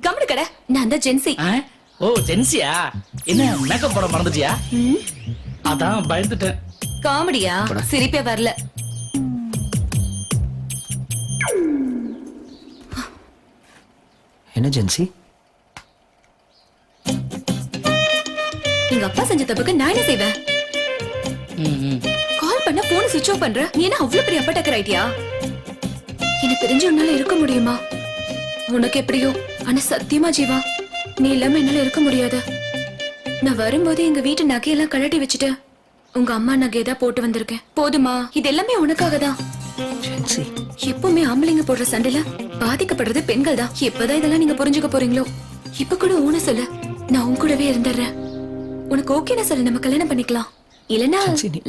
கம்முனு கடை. நான் தான் ஜென்சி. ஓ ஜென்சியா? என்ன மேக்கப் போட மறந்துட்டியா? அதான் பயந்துட்டேன். காமெடியா? சிரிப்பே வரல. என்ன ஜென்சி? எங்க அப்பா செஞ்ச தப்புக்கு நான் என்ன செய்வேன்? கால் பண்ண போன் சுவிட்ச் ஆஃப் பண்ற. நீ என்ன அவ்வளவு பெரிய அப்பா டக்கர் ஆயிட்டியா? என்ன தெரிஞ்ச உன்னால இருக்க முடியுமா? உனக்கு எப்படியோ, ஆனா சத்தியமா ஜீவா, நீ இல்லாம என்னால இருக்க முடியாது. நான் வரும்போது எங்க வீட்டு நகையெல்லாம் கழட்டி வச்சுட்டு உங்க அம்மா நகையதான் போட்டு வந்திருக்கேன். போதுமா? இது எல்லாமே உனக்காக தான். எப்பவுமே ஆம்பளைங்க போடுற சண்டையில பாதிக்கப்படுறது பெண்கள் தான். எப்பதான் இதெல்லாம் நீங்க புரிஞ்சுக்க போறீங்களோ? இப்ப கூட ஊன சொல்லு, நான் உன் கூடவே இருந்துடுறேன். உனக்கு ஓகேன்னு சொல்லு, நம்ம கல்யாணம் பண்ணிக்கலாம். இல்லனா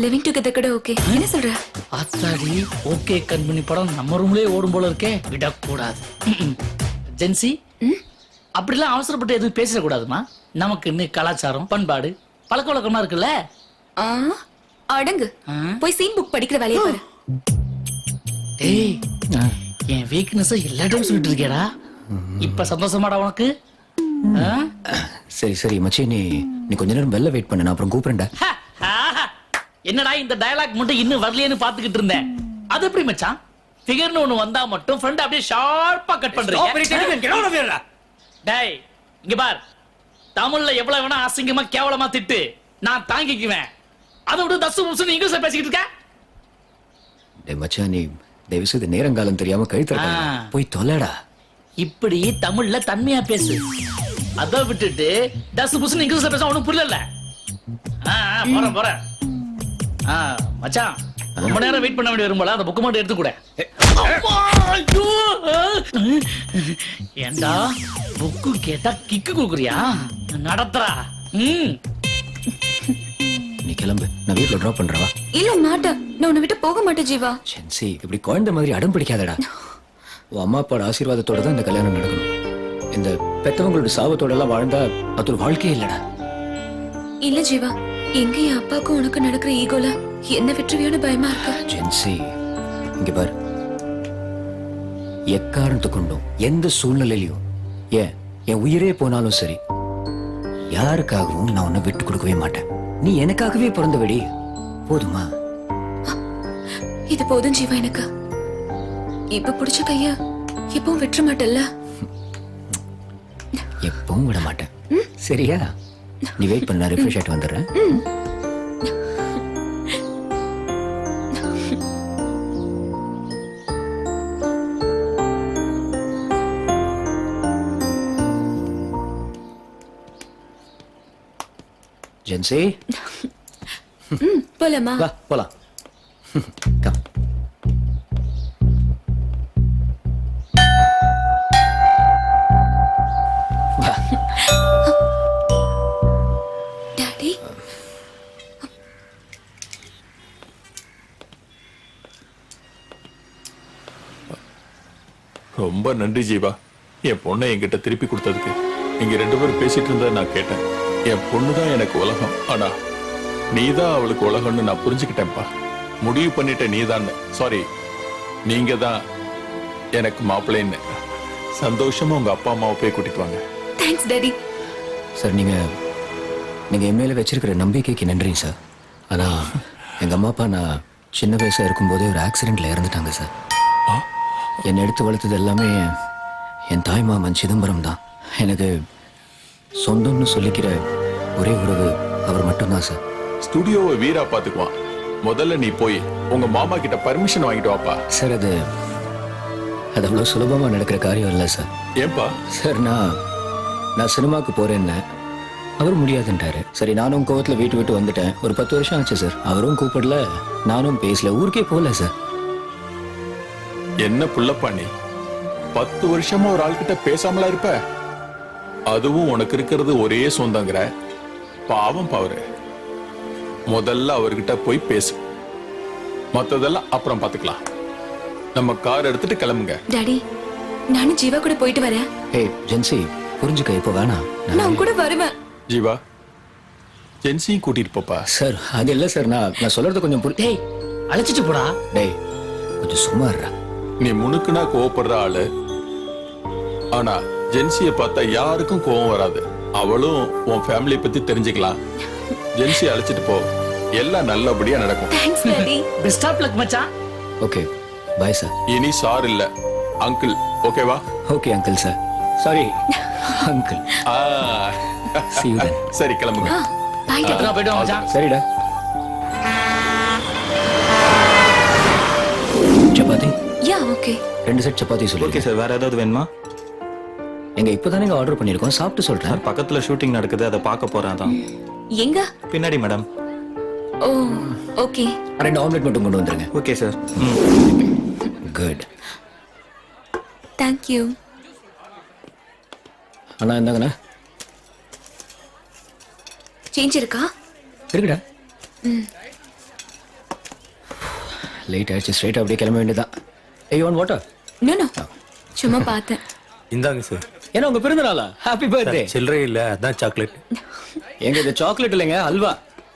லிவிங் டுகெதர் கூட ஓகே. என்ன சொல்ற? ஆத்தாடி, ஓகே கண்மணி படம் நம்ம ரூம்லயே ஓடும் போல இருக்கே. விடக்கூடாது. ஜென்சி, அப்படிலாம் அவசரப்பட்டு எதுவும் பேசக்கூடாதுமா. நமக்கு இன்னும் கலாச்சாரம், பண்பாடு, பழக்க வழக்கமா இருக்குல்ல. அடங்கு, போய் சீன் புக் படிக்கிற வேலையை பாரு. டேய், என் வீக்னஸ் எல்லா டைம் சொல்லிட்டு இருக்கேடா. இப்ப சந்தோஷமாடா உனக்கு? சரி சரி மச்சி, நீ கொஞ்ச நேரம் வெளில வெயிட் பண்ணு, நான் அப்புறம் கூப்பிடுறேன்டா. என்னடா இந்த டயலாக் மட்டும் இன்னும் வரலையேன்னு பாத்துக்கிட்டு இருந்தேன். அது எப்படி மச்சான்? ஃபிகர்னு ஒன்னு வந்தா மட்டும் ஃப்ரெண்ட் அப்படியே ஷார்ப்பா கட் பண்றீங்க. டேய் இங்க பார், தமிழ்ல எவ்வளவு வேணா அசிங்கமா கேவலமா திட்டு, நான் தாங்கிக்குவேன். அதை விட தசு முசுன்னு இங்கிலீஷ்ல பேசிக்கிட்டு இருக்க. டேய் மச்சான், நீ தயவு செய்து நேரங்காலம் தெரியாம கழுத்தற போய் தொலைடா. இப்படி தமிழ்ல தன்மையா பேசு. அதை விட்டுட்டு தசு முசுன்னு இங்கிலீஷ்ல பேச உனக்கு புரியல. போறேன். மச்சான், ரொம்ப நேரம் வெயிட் பண்ண வேண்டிய வரும்போல அந்த புக்கு மட்டும் எடுத்து கூட. ஏண்டா புக்கு கேட்டா கிக்கு குடுக்குறியா? நடத்துறா. நீ கிளம்பு, நான் வீட்ல டிராப் பண்றவா. இல்ல மாட்டேன், நான் உன்னை விட்டு போக மாட்டேன் ஜீவா. சென்சி, இப்படி குழந்தை மாதிரி அடம் பிடிக்காதடா. உன் அம்மா அப்பாவோட ஆசீர்வாதத்தோட தான் இந்த கல்யாணம் நடக்கணும். இந்த பெத்தவங்களோட சாபத்தோட எல்லாம் வாழ்ந்தா அது ஒரு வாழ்க்கையே இல்லடா. இல்ல ஜீவா, எங்க என் அப்பாவுக்கும் உனக்கு நடக்கிற ஈகோல என்ன விட்டுருவியோன்னு பயமா இருக்கு. ஜென்சி, இங்க பாரு, எக்காரணத்தை கொண்டும் எந்த சூழ்நிலையிலும் என் உயிரே போனாலும் சரி, யாருக்காகவும் நான் உன்னை விட்டு கொடுக்கவே மாட்டேன். நீ எனக்காகவே பிறந்தபடி, போதுமா? இது போதும் ஜீவா. எனக்கு இப்ப பிடிச்ச கைய எப்பவும் விட்டுற மாட்டல்ல? எப்பவும் விட மாட்டேன். சரியா? நீ வெயிட் பண்ண, ரிஃப்ரெஷ் ஆயிட்டு வந்துடுறேன். ஜென்சி, போலாமா? வா போலாம். கம். டாடி, ரொம்ப நன்றி ஜீவா, என் பொண்ணை என்கிட்ட திருப்பி கொடுத்ததுக்கு. நீங்க ரெண்டு பேரும் பேசிட்டு இருந்ததை நான் கேட்டேன். என் பொண்ணுதான் எனக்கு உலகம், ஆனா நீதான் அவளுக்கு உலகம்னு நான் புரிஞ்சுக்கிட்டேன்ப்பா. முடிவு பண்ணிட்ட நீதான். சாரி, நீங்க தான் எனக்கு மாப்பிள்ளைன்னு. சந்தோஷமா உங்க அப்பா அம்மாவை போய் கூட்டிட்டு வாங்க. Thanks daddy. சார், நீங்க என் மேல வச்சிருக்கிற நம்பிக்கைக்கு நன்றிங்க சார். ஆனா எங்க அம்மா அப்பா நான் சின்ன வயசா இருக்கும்போதே ஒரு ஆக்சிடென்ட்ல இறந்துட்டாங்க சார். என்னை எடுத்து வளர்த்தது எல்லாமே என் தாய் மாமன் சிதம்பரம் தான். எனக்கு சொந்தம்னு சொல்லிக்கிற ஒரே உறவு அவர் மட்டும்தான் சார். ஸ்டுடியோவை வீரா பாத்துக்குவான். முதல்ல நீ போய் உங்க மாமா கிட்ட பர்மிஷன் வாங்கிட்டு வாப்பா. சார், அது அவ்வளவு சுலபமா நடக்கிற காரியம் இல்லை சார். ஏன்பா? சார், நான் சினிமாவுக்கு போறேன்னு அவர் முடியாதுன்றாரு. சரி, நானும் கோவத்துல வீட்டு விட்டு வந்துட்டேன். ஒரு 10 வருஷம் ஆச்சு சார். அவரும் கூப்பிடல, நானும் பேசல, ஊருக்கே போகல சார். என்ன புள்ளப்பா நீ 10 வருஷமா ஒரு ஆள்கிட்ட பேசாமலா இருப்ப? அதுவும் உனக்கு இருக்கிறது ஒரே சொந்தங்கிற. பாவம் பாவரு. முதல்ல அவர்கிட்ட போய் பேசு, மத்ததெல்லாம் அப்புறம் பாத்துக்கலாம். நம்ம கார் எடுத்துட்டு கிளம்புங்க. டாடி நானும் ஜீவா கூட போயிட்டு வரேன். ஏய் ஜென்சி புரிஞ்சுக்க இப்போ வேணாம். நான் கூட வருவேன். ஜீவா ஜென்சியும் கூட்டிட்டு போப்பா. சார் அது இல்லை சார், நான் சொல்றது கொஞ்சம் டேய் அழைச்சிட்டு போடா. டேய் கொஞ்சம் சும்மா இருடா. நீ முனுக்குனா கோவப்படுற ஆளு, ஆனா ஜென்சிய பார்த்தா யாருக்கும் கோவம் வராது. அவளும் உன் ஃபேமிலியை பத்தி தெரிஞ்சுக்கலாம். ஜென்சி அழைச்சிட்டு போ, எல்லாம் நல்லபடியா நடக்கும். Thanks daddy. Best of luck மச்சான். Okay bye sir. இனி சார் இல்ல அங்கிள், ஓகேவா? Okay uncle sir. Sorry uncle. ஆ, See you then. சரி கிளம்புங்க. Bye daddy. பத்திரமா போயிட்டு வா மச்சான். சரிடா. சப்பாத்தி யா ஓகே. 2 செட் சப்பாத்தி ஓகே சொல்லி. சார், வேற ஏதாவது வேணுமா? எங்க இப்போதானே ஆர்டர் பண்ணிருக்கோம், சாப்பிட்டு சொல்றேன். சார் பக்கத்துல ஷூட்டிங் நடக்குது, அதை பார்க்க போறேன். அதான் எங்க? பின்னாடி மேடம். ஓ ஓகே. 2 ஆம்லெட் மட்டும் கொண்டு வந்துருங்க. Okay sir. Good. Thank you. அண்ணா இருந்தாங்கண்ணா. சேஞ்ச் இருக்கா? இருக்குடா. லேட் ஆயிடுச்சு, ஸ்ட்ரைட் அப்படியே கிளம்ப வேண்டியதான். ஏய் ஒன் வாட்டர். நோ நோ சும்மா பார்த்தேன். இந்தாங்க சார். ஏன்னா உங்க பிறந்த நாளா? Happy birthday. சில்லறை இல்ல, அதான் சாக்லேட். எங்க இது சாக்லேட் இல்லைங்க, அல்வா.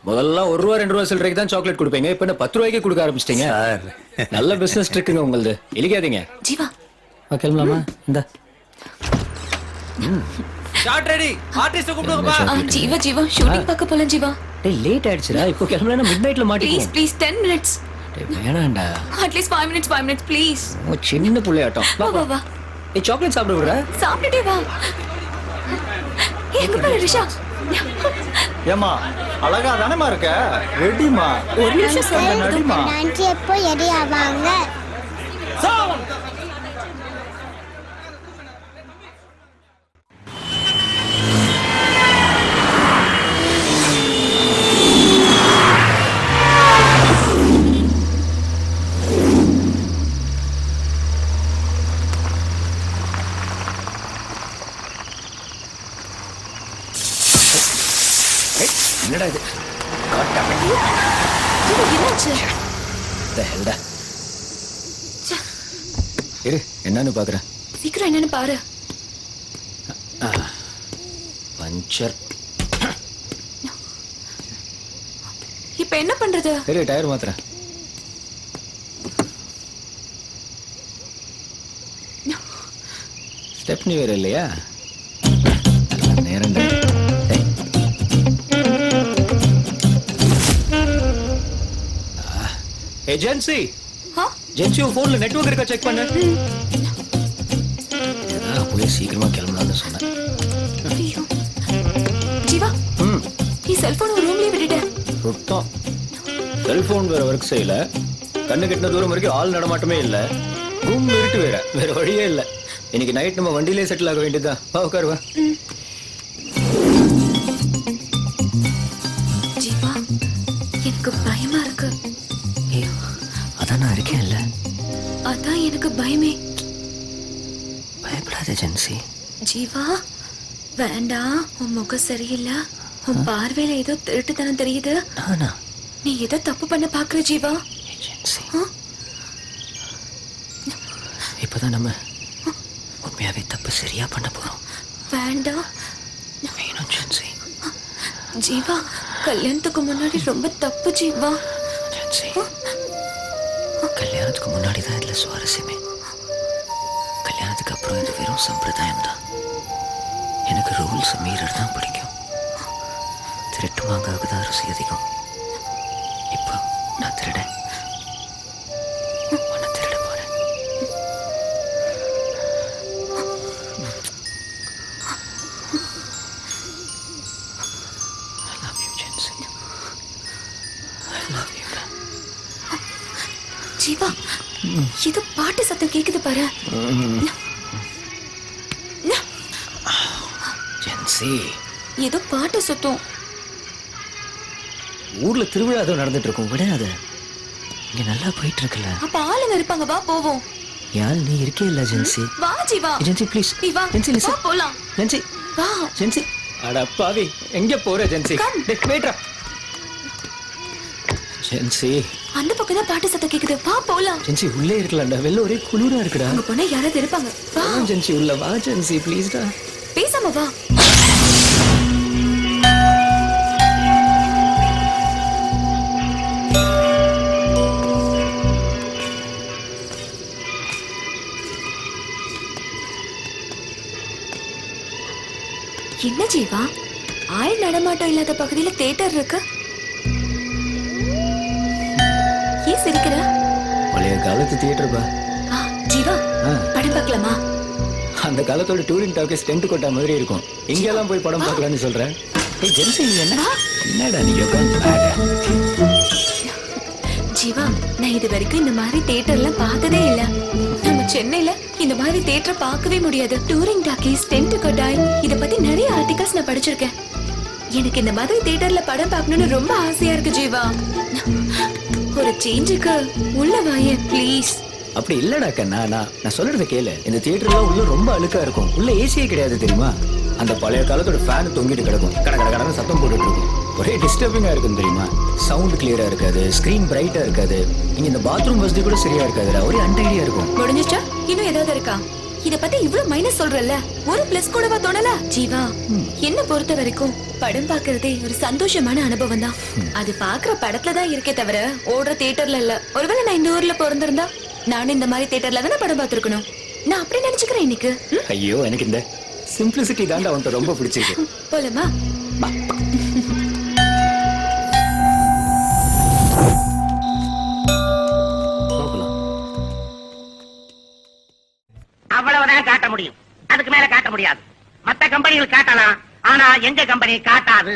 முதல்ல 1 ரூபா 2 ரூபா சில்லறைக்கு தான் சாக்லேட் கொடுப்பீங்க, இப்ப என்ன 10 ரூபாய்க்கு கொடுக்க ஆரம்பிச்சிட்டீங்க. சார் நல்ல பிசினஸ் ட்ரிக்குங்க உங்களுது, இழிக்காதீங்க. ஜீவா கிளம்பலாமா? இந்த ஷார்ட் ரெடி. ஆர்டிஸ்ட் கூப்பிடுங்கப்பா. ஜீவா ஜீவா ஷூட்டிங் பார்க்க போலாம் ஜீவா. டேய் லேட் ஆயிடுச்சுடா, இப்போ கிளம்பலனா மிட் நைட்ல ப்ளீஸ் மாட்டிக்குவோம். Please 10 minutes. டேய் வேணாம்டா, அட்லீஸ்ட் 5 minutes ப்ளீஸ். ஓ சின்ன புள்ளையாட்டம். வா வா வா. ஏய் சாக்லேட் சாப்பிட விடுறா. சாப்பிட்டுட்டே வா. எங்க போற ரிஷா? ஏமா அழகா தானேமா இருக்க? ரெடிமா? ஒரு நிமிஷம் சார். நடிமா. ஆண்டி எப்போ ரெடி ஆவாங்க? என்னடா இது? ஜீவா என்னாச்சு? the hell டா. இரு என்னன்னு பாக்குறேன். சீக்கிரம் என்னன்னு பாரு. பஞ்சர். இப்ப என்ன பண்றது? சரி டயர் மாத்துறேன். ஸ்டெப்னி வேற இல்லையா? நேரம் ஏஜென்சி. ஜென்சி போன்ல நெட்வொர்க் இருக்கா செக் பண்ணு. போய் சீக்கிரமா கிளம்பலாம்னு சொன்னேன். ஐயோ. ஜீவா நீ செல்போன் ஒரு ரூம்லயே விட்டுட்ட. சுத்தம் செல்போன் வேற ஒர்க் செய்யல, கண்ணு கெட்டின தூரம் வரைக்கும் ஆள் நடமாட்டமே இல்ல, ரூம் இருட்டு வேற வழியே இல்ல. இன்னைக்கு நைட் நம்ம வண்டியிலே செட்டில் ஆக வேண்டியதுதான். வா உட்காருவா. ஜீவா எனக்கு பயமா இருக்கு. அதான் நான் இருக்கேன் இல்ல. அதான் எனக்கு பயமே. பயப்படாத ஜென்சி. ஜீவா வேண்டாம், உன் முகம் சரியில்லை, உன் பார்வையில ஏதோ திருட்டுத்தனம் தெரியுது. நானா? நீ ஏதோ தப்பு பண்ண பாக்குற ஜீவா. ஜென்சி இப்பதான் நம்ம உண்மையாவே தப்பு சரியா பண்ண போறோம். வேண்டாம் வேணும் ஜென்சி. ஜீவா கல்யாணத்துக்கு முன்னாடி ரொம்ப தப்பு ஜீவா. ஜென்சி கல்யாணத்துக்கு முன்னாடி தான் இதுல சுவாரஸ்யமே. கல்யாணத்துக்கு அப்புறம் இது வெறும் சம்பிரதாயம் தான். எனக்கு ரூல்ஸ் மீறர் தான் பிடிக்கும். திருட்டு மாங்காவுக்கு தான் ருசி அதிகம். இப்போ நான் திருடன். உன்னை திருட போறேன். I love you, Jensi. I love you. Jeeva ஏதோ பாட்டு சத்தம் கேக்குது பாரு. ஜென்சி ஏதோ பாட்டு சத்தம். ஊர்ல திருவிழா ஏதோ நடந்துட்டு இருக்கும், விடாது. இங்க நல்லா போயிட்டு இருக்குல்ல. அப்ப ஆளுங்க இருப்பாங்க, வா போவோம். யார் நீ இருக்கே இல்ல ஜென்சி. வா ஜீவா. Gen Z please. நீ வா. ஜென்சி வா லிசன். போலாம். ஜென்சி வா. ஜென்சி அட பாவி எங்க போற ஜென்சி? Come. டேய் வெயிட்ரா. ஜென்சி அந்த பக்கம் தான் பாட்டு சத்தம் கேக்குது வா போலாம் ஜென்சி உள்ளே இருக்கலாம்டா வெளில ஒரே குளிரா இருக்குடா அங்க போனா யாராவது இருப்பாங்க வா ஜென்சி உள்ள வா ஜென்சி ப்ளீஸ்டா பேசாம வா என்ன ஜீவா ஆள் நடமாட்டம் இல்லாத பகுதியில தியேட்டர் இருக்கு ஏன் சிரிக்கிற பழைய காலத்து தியேட்டர்பா ஆ, ஜீவா ஆ. படம் பார்க்கலாமா அந்த காலத்தோட டூரிங் டாக்கீஸ் டென்ட் கொட்டா மாதிரி இருக்கும் இங்கெல்லாம் போய் படம் பார்க்கலாம்னு சொல்றேன் ஏய் ஜென்சி நீ என்ன வா. என்னடா நீ உட்காந்து ஜீவா நான் இது வரைக்கும் இந்த மாதிரி தியேட்டர்லாம் பார்த்ததே இல்ல நம்ம சென்னையில இந்த மாதிரி தியேட்டர் பார்க்கவே முடியாது டூரிங் டாக்கீஸ் டென்ட் கொட்டாய் இத பத்தி நிறைய ஆர்டிகல்ஸ் நான் படிச்சிருக்கேன் எனக்கு இந்த மாதிரி தியேட்டர்ல படம் பார்க்கணும்னு ரொம்ப ஆசையா இருக்கு ஜீவா ஒரு சேஞ்சுக்கு உள்ள வாயே ப்ளீஸ் அப்படி இல்லடா கண்ணா நான் சொல்றத கேளு இந்த தியேட்டர்ல உள்ள ரொம்ப அழுக்கா இருக்கும் உள்ள ஏசியே கிடையாது தெரியுமா அந்த பழைய காலத்தோட ஃபேன் தொங்கிட்டு கிடக்கும் கட கட கடன்னு சத்தம் போட்டுட்டு இருக்கும் ஒரே டிஸ்டர்பிங்கா இருக்கும் தெரியுமா சவுண்ட் கிளியரா இருக்காது ஸ்கிரீன் பிரைட்டா இருக்காது இங்க இந்த பாத்ரூம் வசதி கூட சரியா இருக்காதுடா ஒரே அன்டைடியா இருக்கும் முடிஞ்சிச்சா இன்னும் ஏதாவது இருக்கா இத பத்தி இவ்ளோ மைனஸ் சொல்றல்ல ஒரு பிளஸ் கூடவா தோணல ஜீவா என்ன பொறுத்த வரைக்கும் படம் பாக்குறதே ஒரு சந்தோஷமான அனுபவம் தான் அது பாக்குற படத்துல தான் இருக்கே தவிர ஓடுற தியேட்டர்ல இல்ல ஒருவேளை நான் இந்த ஊர்ல பிறந்திருந்தா நானும் இந்த மாதிரி தியேட்டர்ல தானே படம் பார்த்திருக்கணும் நான் அப்படி நினைச்சுக்கிறேன் இன்னைக்கு ஐயோ எனக்கு இந்த சிம்பிளிசிட்டி தாண்டா அவன்கிட்ட ரொம்ப பிடிச்சிருக்கு போலமா அவ்வளவுதான் காட்ட முடியும் அதுக்கு மேல காட்ட முடியாது மத்த கம்பெனிகள் காட்டலாம் ஆனா எங்க கம்பெனி காட்டாது